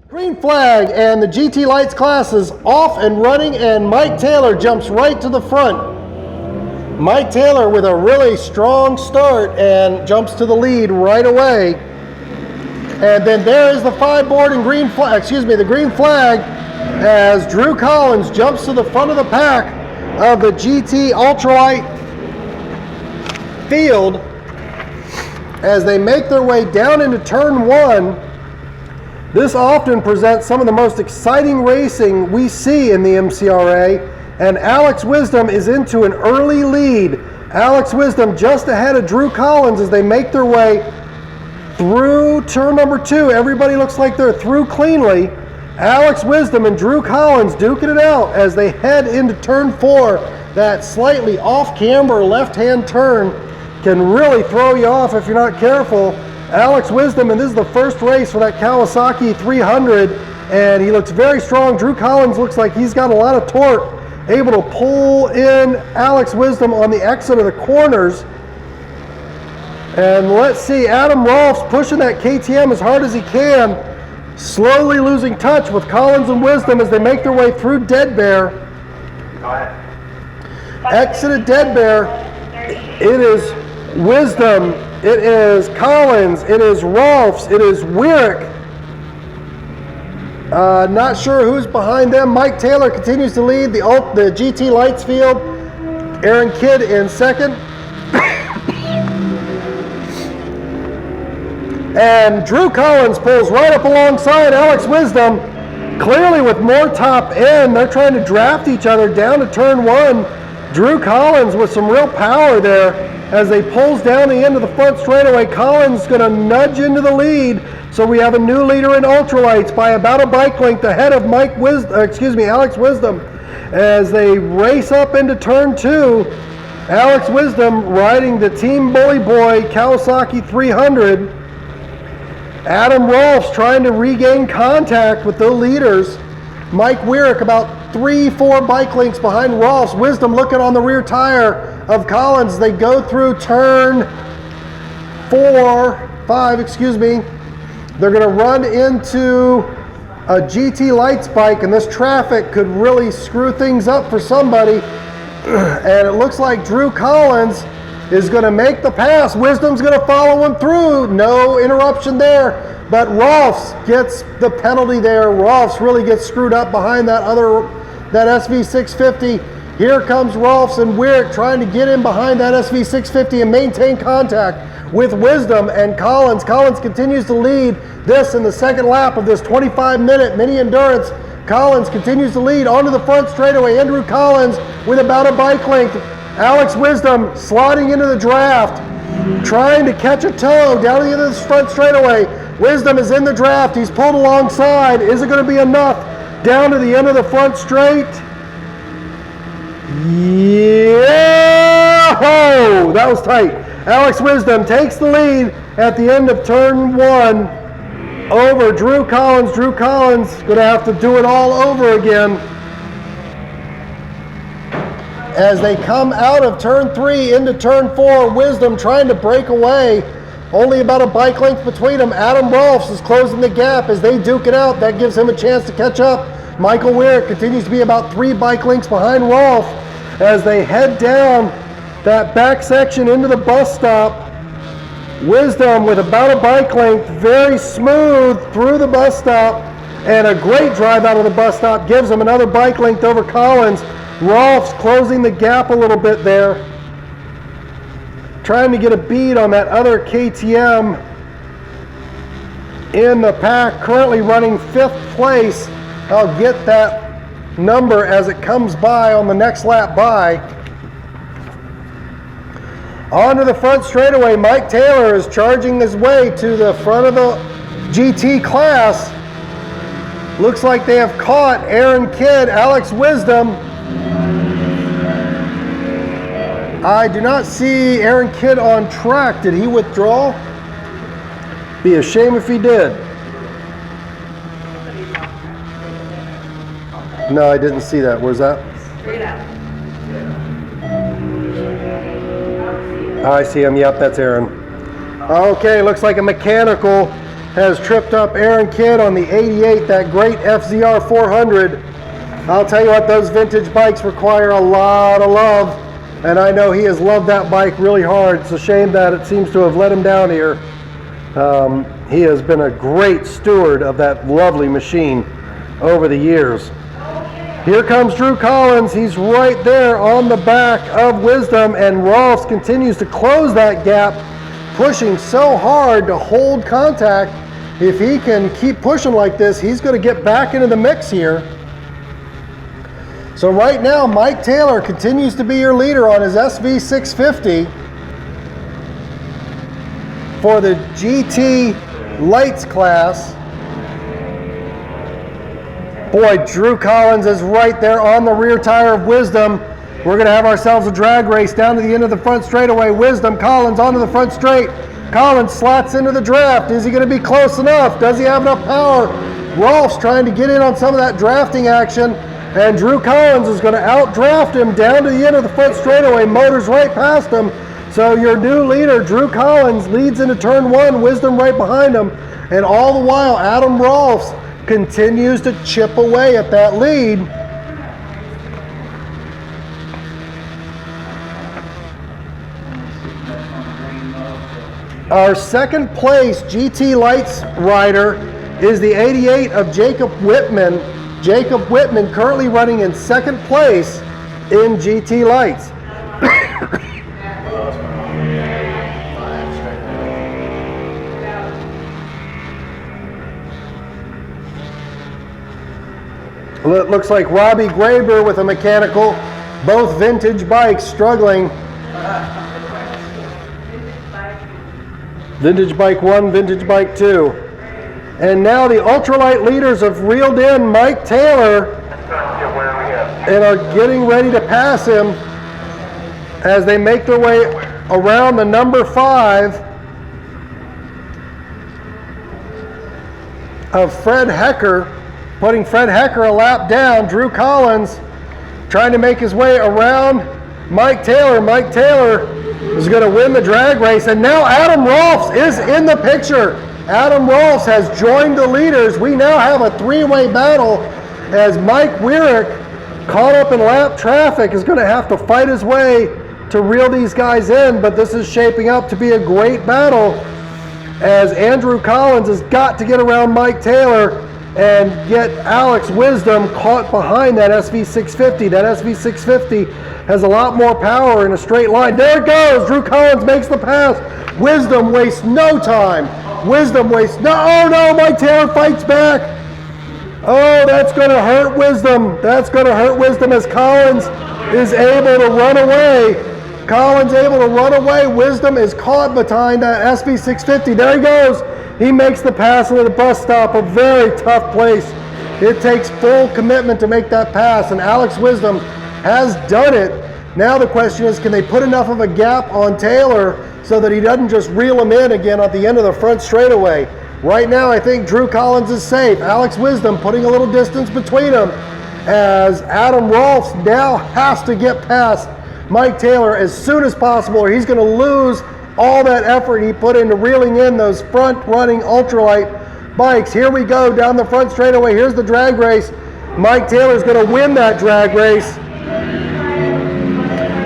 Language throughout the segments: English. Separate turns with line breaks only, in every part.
Green flag, and the GT Lights class is off and running, and Mike Taylor jumps right to the front. Mike Taylor with a really strong start and jumps to the lead right away. And then there is the 5-board and green flag, the green flag, as Drew Collins jumps to the front of the pack of the GT Ultralight field as they make their way down into turn 1. This often presents some of the most exciting racing we see in the MCRA, and Alex Wisdom is into an early lead. Alex Wisdom just ahead of Drew Collins as they make their way through turn number 2. Everybody looks like they're through cleanly. Alex Wisdom and Drew Collins duking it out as they head into turn 4. That slightly off-camber left-hand turn can really throw you off if you're not careful. Alex Wisdom, and this is the first race for that Kawasaki 300, and he looks very strong. Drew Collins looks like he's got a lot of torque, able to pull in Alex Wisdom on the exit of the corners. And let's see, Adam Rolfes pushing that KTM as hard as he can, slowly losing touch with Collins and Wisdom as they make their way through Dead Bear. Exit of Dead Bear, it is Wisdom, it is Collins, it is Rolfes, it is Wyrick. Not sure who's behind them. Mike Taylor continues to lead the GT Lights field. Aaron Kidd in second. And Drew Collins pulls right up alongside Alex Wisdom, clearly with more top end. They're trying to draft each other down to turn 1. Drew Collins with some real power there as they pulls down the end of the front straightaway. Collins going to nudge into the lead, so we have a new leader in Ultralights by about a bike length ahead of Alex Wisdom as they race up into turn 2. Alex Wisdom riding the Team Bully Boy Kawasaki 300. Adam Rolfes trying to regain contact with the leaders. Mike Wyrick about 3-4 bike lengths behind Rolfes. Wisdom looking on the rear tire of Collins. They go through turn 5. They're going to run into a GT Lights bike, and this traffic could really screw things up for somebody. And it looks like Drew Collins is going to make the pass. Wisdom's going to follow him through. No interruption there. But Rolfes gets the penalty there. Rolfes really gets screwed up behind that SV650. Here comes Rolfes and Wyrick trying to get in behind that SV650 and maintain contact with Wisdom and Collins. Collins continues to lead this in the second lap of this 25-minute mini endurance. Collins continues to lead onto the front straightaway. Andrew Collins with about a bike length. Alex Wisdom sliding into the draft, trying to catch a toe down the end of this front straightaway. Wisdom is in the draft. He's pulled alongside. Is it going to be enough down to the end of the front straight? Yeah! Oh, that was tight. Alex Wisdom takes the lead at the end of turn 1 over Drew Collins. Drew Collins going to have to do it all over again as they come out of turn 3 into turn 4. Wisdom trying to break away. Only about a bike length between them. Adam Rolfes is closing the gap as they duke it out. That gives him a chance to catch up. Michael Wyrick continues to be about 3 bike lengths behind Rolfes as they head down that back section into the bus stop. Wisdom with about a bike length, very smooth through the bus stop, and a great drive out of the bus stop gives him another bike length over Collins. Rolfes closing the gap a little bit there, trying to get a bead on that other KTM in the pack, currently running 5th place. I'll get that number as it comes by on the next lap by. Onto the front straightaway, Mike Taylor is charging his way to the front of the GT class. Looks like they have caught Aaron Kidd, Alex Wisdom. I do not see Aaron Kidd on track. Did he withdraw? Be a shame if he did. No, I didn't see that. Where's that?
Straight out.
Oh, I see him. Yep, that's Aaron. Okay, looks like a mechanical has tripped up Aaron Kidd on the 88, that great FZR 400. I'll tell you what, those vintage bikes require a lot of love, and I know he has loved that bike really hard. It's a shame that it seems to have let him down here. He has been a great steward of that lovely machine over the years. Here comes Drew Collins. He's right there on the back of Wisdom, and Rolfes continues to close that gap, pushing so hard to hold contact. If he can keep pushing like this, he's going to get back into the mix here. So right now, Mike Taylor continues to be your leader on his SV650 for the GT Lights class. Boy, Drew Collins is right there on the rear tire of Wisdom. We're going to have ourselves a drag race down to the end of the front straightaway. Wisdom, Collins onto the front straight. Collins slots into the draft. Is he going to be close enough? Does he have enough power? Rolfes trying to get in on some of that drafting action, and Drew Collins is going to outdraft him down to the end of the front straightaway. Motors right past him. So your new leader, Drew Collins, leads into turn one, Wisdom right behind him, and all the while Adam Rolfes continues to chip away at that lead. Our second place GT Lights rider is the 88 of Jacob Whitman. Jacob Whitman currently running in second place in GT Lights. It looks like Robbie Graber with a mechanical, both vintage bikes struggling. Vintage bike 1, vintage bike 2. And now the ultralight leaders have reeled in Mike Taylor and are getting ready to pass him as they make their way around the number 5 of Fred Hecker, putting Fred Hecker a lap down. Drew Collins trying to make his way around Mike Taylor. Mike Taylor is going to win the drag race, and now Adam Rolfes is in the picture. Adam Rolfes has joined the leaders. We now have a three-way battle as Mike Weirick, caught up in lap traffic, is going to have to fight his way to reel these guys in, but this is shaping up to be a great battle as Andrew Collins has got to get around Mike Taylor and get Alex Wisdom caught behind that SV650. That SV650 has a lot more power in a straight line. There it goes. Drew Collins makes the pass. Wisdom wastes no time. Wisdom wastes no. Oh no, Mike Taylor fights back. Oh, that's going to hurt Wisdom. That's going to hurt Wisdom as Collins is able to run away. Collins able to run away. Wisdom is caught behind that SV650. There he goes. He makes the pass into the bus stop, a very tough place. It takes full commitment to make that pass, and Alex Wisdom has done it. Now the question is, can they put enough of a gap on Taylor so that he doesn't just reel him in again at the end of the front straightaway? Right now, I think Drew Collins is safe. Alex Wisdom putting a little distance between them as Adam Rolfes now has to get past Mike Taylor as soon as possible, or he's going to lose all that effort he put into reeling in those front-running ultralight bikes. Here we go down the front straightaway. Here's the drag race. Mike Taylor's going to win that drag race.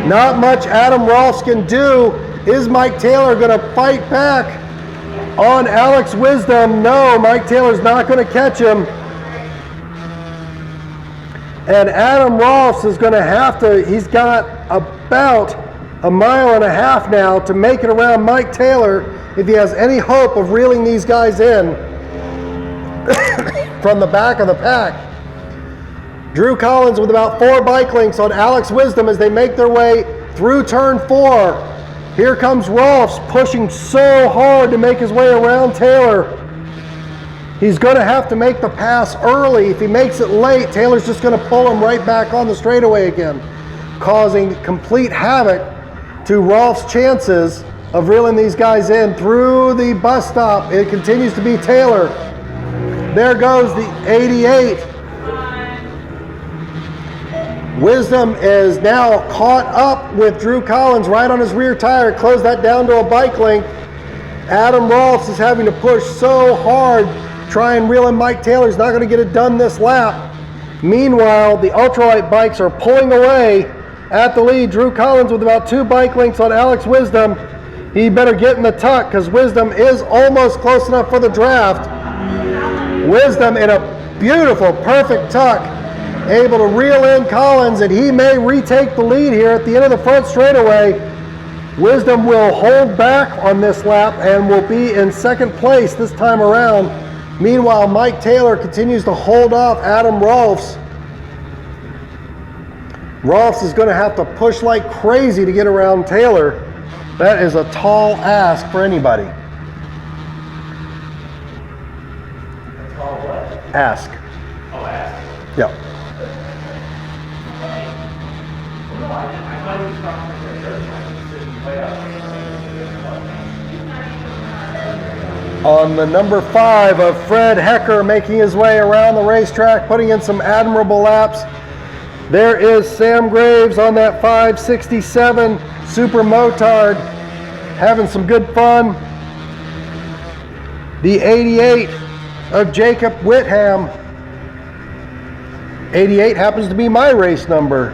Not much Adam Rolfes can do. Is Mike Taylor going to fight back on Alex Wisdom? No, Mike Taylor's not going to catch him. And Adam Rolfes is going to have to, he's got about a mile and a half now to make it around Mike Taylor if he has any hope of reeling these guys in from the back of the pack. Drew Collins with about 4 bike lengths on Alex Wisdom as they make their way through turn 4. Here comes Rolfes pushing so hard to make his way around Taylor. He's going to have to make the pass early. If he makes it late, Taylor's just going to pull him right back on the straightaway again, causing complete havoc to Rolfes' chances of reeling these guys in through the bus stop. It continues to be Taylor. There goes the 88. Wisdom is now caught up with Drew Collins right on his rear tire. Close that down to a bike length. Adam Rolfes is having to push so hard, try and reel in Mike Taylor. He's not going to get it done this lap. Meanwhile, the Ultralight bikes are pulling away at the lead. Drew Collins with about 2 bike lengths on Alex Wisdom. He better get in the tuck because Wisdom is almost close enough for the draft. Wisdom in a beautiful, perfect tuck, able to reel in Collins, and he may retake the lead here at the end of the front straightaway. Wisdom will hold back on this lap and will be in second place this time around. Meanwhile, Mike Taylor continues to hold off Adam Rolfes. Rolfes is going to have to push like crazy to get around Taylor. That is a tall ask for anybody.
A tall what?
Ask.
Oh, ask.
Yeah.
No, I thought he was talking for the third time. He said way up.
On the number 5 of Fred Hecker, making his way around the racetrack, putting in some admirable laps. There is Sam Graves on that 567 Super Motard, having some good fun. The 88 of Jacob Whitham. 88 happens to be my race number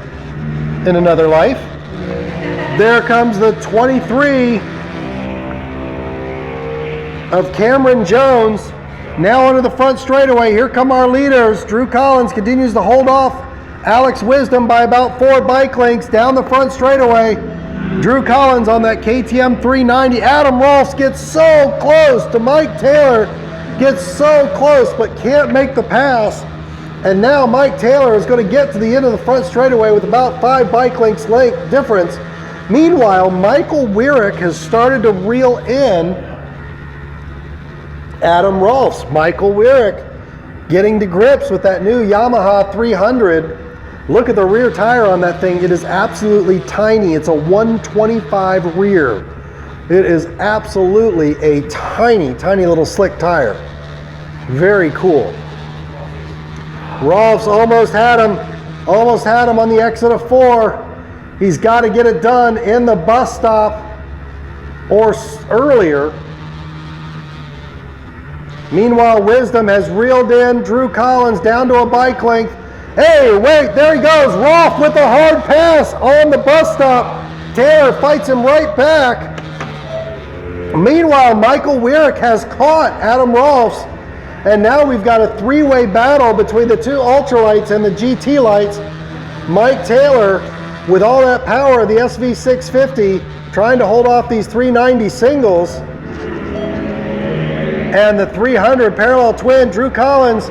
in another life. There comes the 23 of Cameron Jones, now onto the front straightaway. Here come our leaders. Drew Collins continues to hold off Alex Wisdom by about 4 bike lengths down the front straightaway. Drew Collins on that KTM 390. Adam Rolfes gets so close to Mike Taylor, gets so close but can't make the pass. And now Mike Taylor is going to get to the end of the front straightaway with about 5 bike lengths difference. Meanwhile, Michael Weirick has started to reel in Adam Rolfes. Michael Weirick getting to grips with that new Yamaha 300. Look at the rear tire on that thing. It is absolutely tiny. It's a 125 rear. It is absolutely a tiny, tiny little slick tire. Very cool. Rolfes almost had him on the exit of 4. He's got to get it done in the bus stop or earlier. Meanwhile, Wisdom has reeled in Drew Collins down to a bike length. Hey, wait, there he goes. Rolf with a hard pass on the bus stop. Taylor fights him right back. Meanwhile, Michael Weirick has caught Adam Rolfes. And now we've got a 3-way battle between the 2 Ultralights and the GT lights. Mike Taylor, with all that power of the SV650, trying to hold off these 390 singles. And the 300 parallel twin, Drew Collins,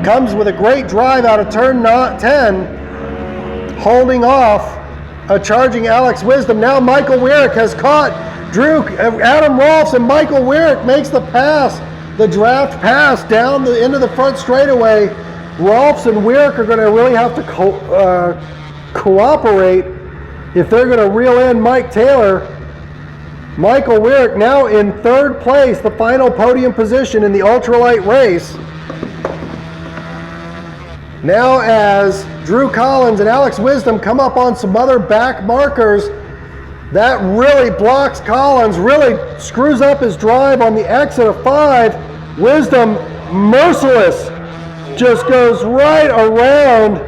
comes with a great drive out of turn 10, holding off a charging Alex Wisdom. Now Michael Weirick has caught Adam Rolfes, and Michael Weirick makes the pass, the draft pass down the end of the front straightaway. Rolfes and Weirick are going to really have to cooperate if they're going to reel in Mike Taylor. Michael Weirick now in 3rd place, the final podium position in the ultralight race. Now as Drew Collins and Alex Wisdom come up on some other back markers, that really blocks Collins, really screws up his drive on the exit of 5. Wisdom, merciless, just goes right around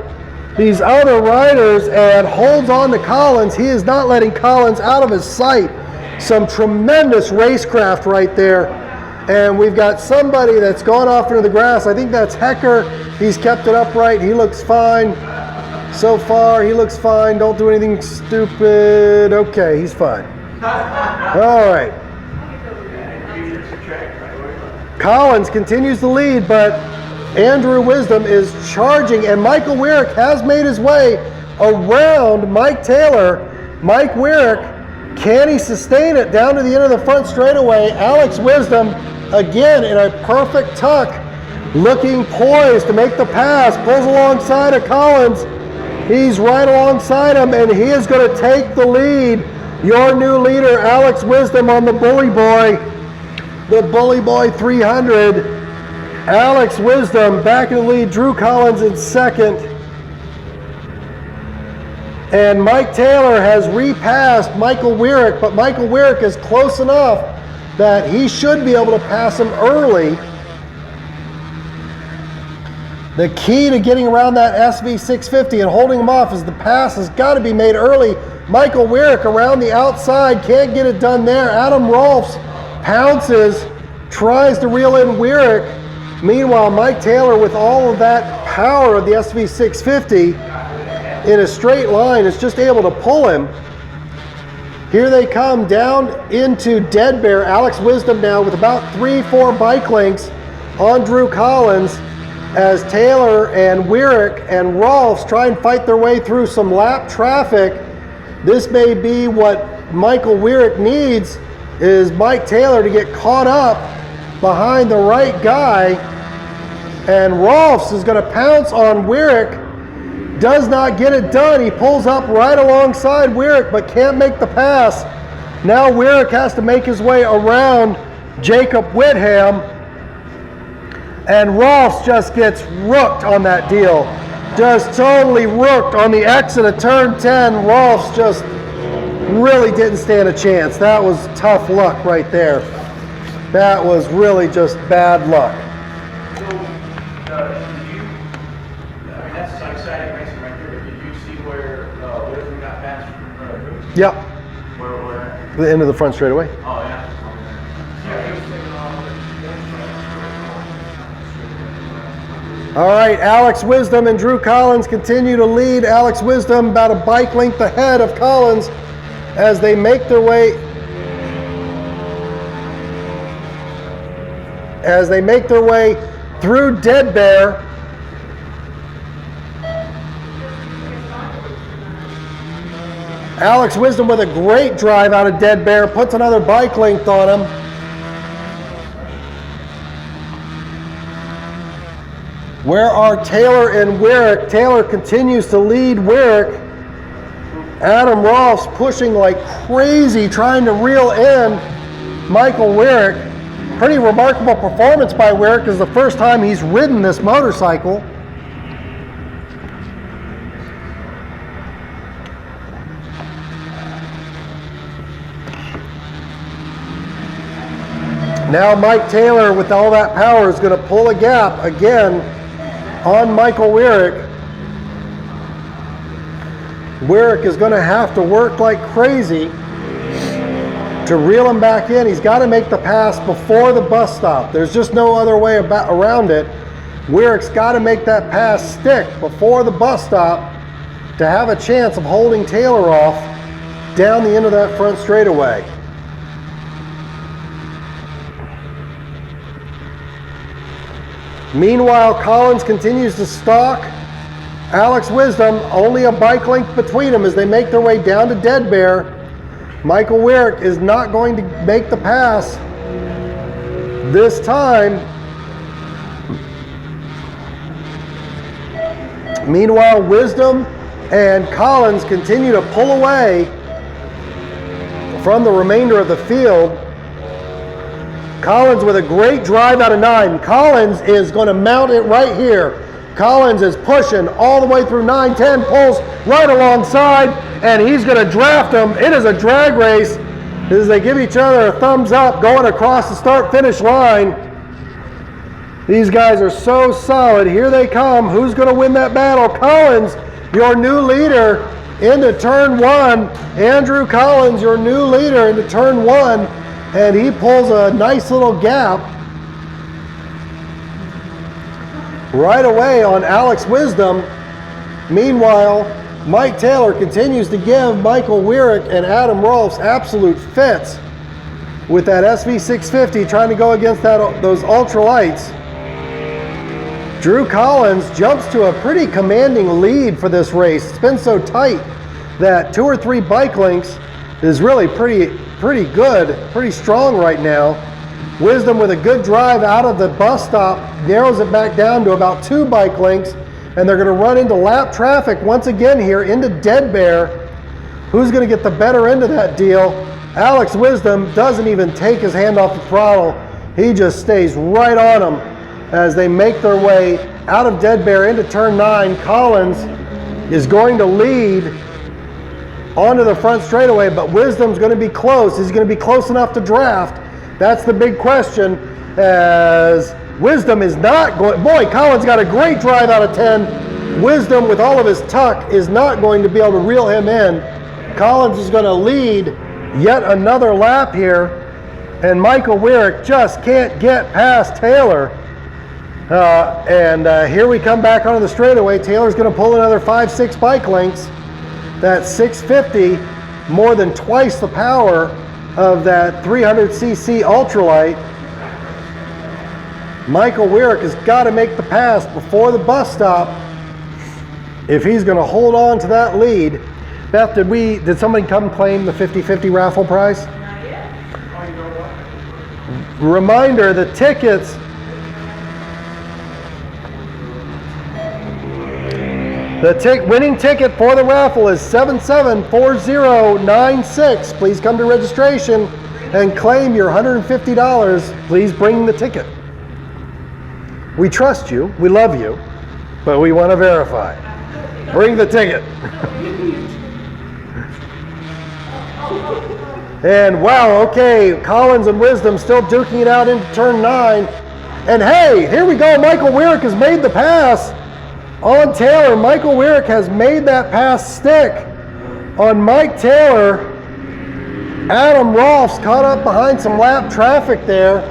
these other riders and holds on to Collins. He is not letting Collins out of his sight. Some tremendous racecraft right there. And we've got somebody that's gone off into the grass. I think that's Hecker. He's kept it upright. He looks fine. So far, he looks fine. Don't do anything stupid. Okay, he's fine. All right. Collins continues to lead, but Andrew Wisdom is charging, and Michael Weirick has made his way around Mike Taylor. Mike Weirick, can he sustain it down to the end of the front straightaway? Alex Wisdom, again in a perfect tuck, looking poised to make the pass, pulls alongside of Collins. He's right alongside him, and he is going to take the lead. Your new leader, Alex Wisdom, on the Bully Boy, the Bully Boy 300. Alex Wisdom back in the lead, Drew Collins in 2nd. And Mike Taylor has repassed Michael Weirick, but Michael Weirick is close enough that he should be able to pass him early. The key to getting around that SV650 and holding him off is the pass has got to be made early. Michael Weirich around the outside, can't get it done there. Adam Rolfes pounces, tries to reel in Weirich. Meanwhile, Mike Taylor, with all of that power of the SV650 in a straight line, is just able to pull him. Here they come down into Dead Bear. Alex Wisdom now with about 3-4 bike lengths on Drew Collins as Taylor and Weirich and Rolfes try and fight their way through some lap traffic. This may be what Michael Weirich needs, is Mike Taylor to get caught up behind the right guy, and Rolfes is going to pounce on Weirich. Does not get it done. He pulls up right alongside Weirich, but can't make the pass. Now Weirich has to make his way around Jacob Whitham, and Rolfes just gets rooked on that deal. Just totally rooked on the exit of turn 10. Rolfes just really didn't stand a chance. That was tough luck right there. That was really just bad luck.
So, that's exciting racing right there. Did you see where Wisdom got past Drew?
Yep.
Where?
The end of the front straightaway.
Oh, yeah.
All right, Alex Wisdom and Drew Collins continue to lead. Alex Wisdom about a bike length ahead of Collins as they make their way through Dead Bear. Alex Wisdom with a great drive out of Dead Bear, puts another bike length on him. Where are Taylor and Weirich? Taylor continues to lead Weirich. Adam Rolfes pushing like crazy, trying to reel in Michael Weirich. Pretty remarkable performance by Weirich, because the first time he's ridden this motorcycle. Now Mike Taylor, with all that power, is going to pull a gap again on Michael Weirich. Weirich is going to have to work like crazy to reel him back in. He's got to make the pass before the bus stop. There's just no other way around it. Weirich's got to make that pass stick before the bus stop to have a chance of holding Taylor off down the end of that front straightaway. Meanwhile, Collins continues to stalk Alex Wisdom, only a bike length between them as they make their way down to Dead Bear. Michael Weirich is not going to make the pass this time. Meanwhile, Wisdom and Collins continue to pull away from the remainder of the field. Collins with a great drive out of 9. Collins is going to mount it right here. Collins is pushing all the way through 9, 10, pulls right alongside, and he's going to draft him. It is a drag race as they give each other a thumbs up going across the start-finish line. These guys are so solid. Here they come. Who's going to win that battle? Collins, your new leader into turn 1. Andrew Collins, your new leader into turn 1. And he pulls a nice little gap right away on Alex Wisdom. Meanwhile, Mike Taylor continues to give Michael Weirich and Adam Rolfes absolute fits with that SV650, trying to go against those ultralights. Drew Collins jumps to a pretty commanding lead for this race. It's been so tight that 2 or 3 bike lengths is really pretty good, pretty strong right now. Wisdom with a good drive out of the bus stop narrows it back down to about 2 bike lengths, and they're going to run into lap traffic once again here into Dead Bear. Who's going to get the better end of that deal? Alex Wisdom doesn't even take his hand off the throttle. He just stays right on them as they make their way out of Dead Bear into turn 9. Collins is going to lead onto the front straightaway, but Wisdom's going to be close. He's going to be close enough to draft. That's the big question, as Wisdom is not going, boy, Collins got a great drive out of 10. Wisdom, with all of his tuck, is not going to be able to reel him in. Collins is going to lead yet another lap here, and Michael Weirick just can't get past Taylor. Here we come back onto the straightaway. Taylor's going to pull another 5-6 bike lengths. That's 650, more than twice the power of that 300cc Ultralight. Michael Weirick has got to make the pass before the bus stop if he's going to hold on to that lead. Beth, did somebody come claim the 50-50 raffle prize?
Not yet.
Reminder, the tickets, winning ticket for the raffle is 774096. Please come to registration and claim your $150. Please bring the ticket. We trust you, we love you, but we want to verify. Bring the ticket. And wow, okay, Collins and Wisdom still duking it out into turn 9. And hey, here we go, Michael Weirick has made the pass on Taylor. Michael Weirick has made that pass stick on Mike Taylor. Adam Rolfes caught up behind some lap traffic there.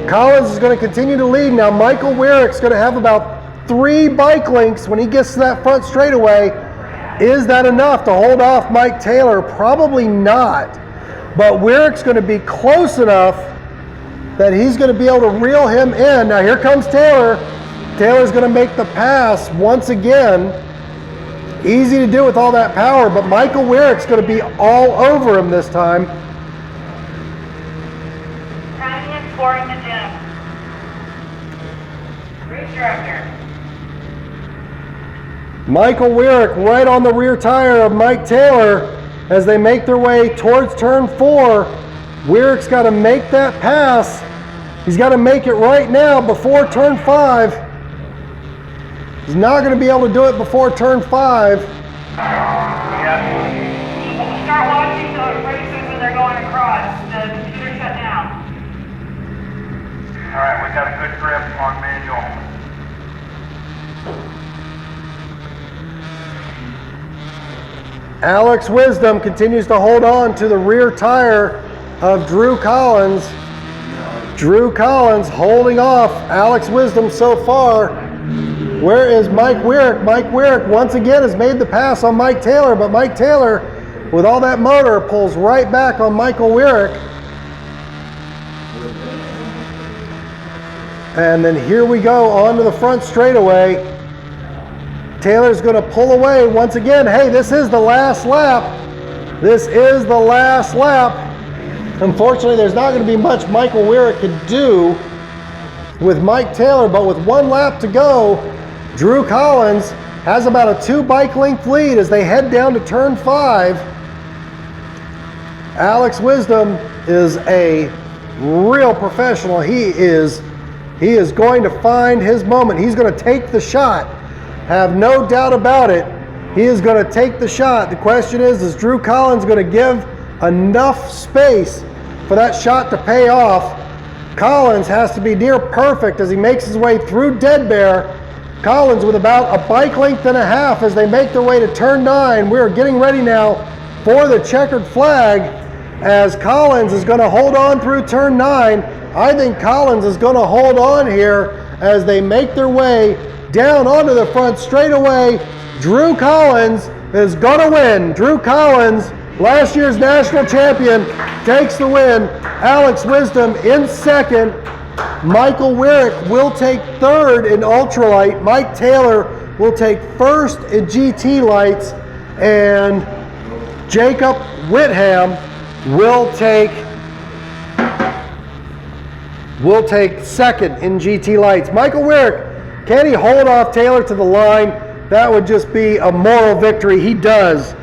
Collins is going to continue to lead. Now Michael Weirick's going to have about 3 bike lengths when he gets to that front straightaway. Is that enough to hold off Mike Taylor? Probably not. But Weirick's going to be close enough that he's going to be able to reel him in. Now here comes Taylor. Taylor's going to make the pass once again. Easy to do with all that power, but Michael Weirick's going to be all over him this time.
Timing and scoring the gym. Race director.
Michael Weirick right on the rear tire of Mike Taylor as they make their way towards turn 4. Weirick's got to make that pass. He's got to make it right now before turn 5. He's not going to be able to do it before turn 5.
Start watching the races when they're going across. The computer shut down.
All right, we got a good grip on manual.
Alex Wisdom continues to hold on to the rear tire of Drew Collins. Drew Collins holding off Alex Wisdom so far. Where is Mike Weirick? Mike Weirick once again has made the pass on Mike Taylor, but Mike Taylor, with all that motor, pulls right back on Michael Weirick. And then here we go onto the front straightaway. Taylor's going to pull away once again. Hey, this is the last lap. This is the last lap. Unfortunately, there's not going to be much Michael Weirick could do with Mike Taylor, but with 1 lap to go, Drew Collins has about a 2 bike length lead as they head down to turn 5. Alex Wisdom is a real professional. He is going to find his moment. He's going to take the shot. Have no doubt about it. He is going to take the shot. The question is Drew Collins going to give enough space for that shot to pay off? Collins has to be near perfect as he makes his way through Dead Bear. Collins with about a bike length and a half as they make their way to turn 9. We're getting ready now for the checkered flag as Collins is going to hold on through turn 9. I think Collins is going to hold on here as they make their way down onto the front straightaway. Drew Collins is going to win. Drew Collins, last year's national champion, takes the win. Alex Wisdom in second. Michael Weirick will take third in Ultralight. Mike Taylor will take first in GT lights. And Jacob Whitham will take second in GT lights. Michael Weirick, can he hold off Taylor to the line? That would just be a moral victory. He does.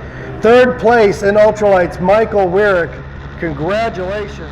Third place in Ultralights, Michael Weirick. Congratulations.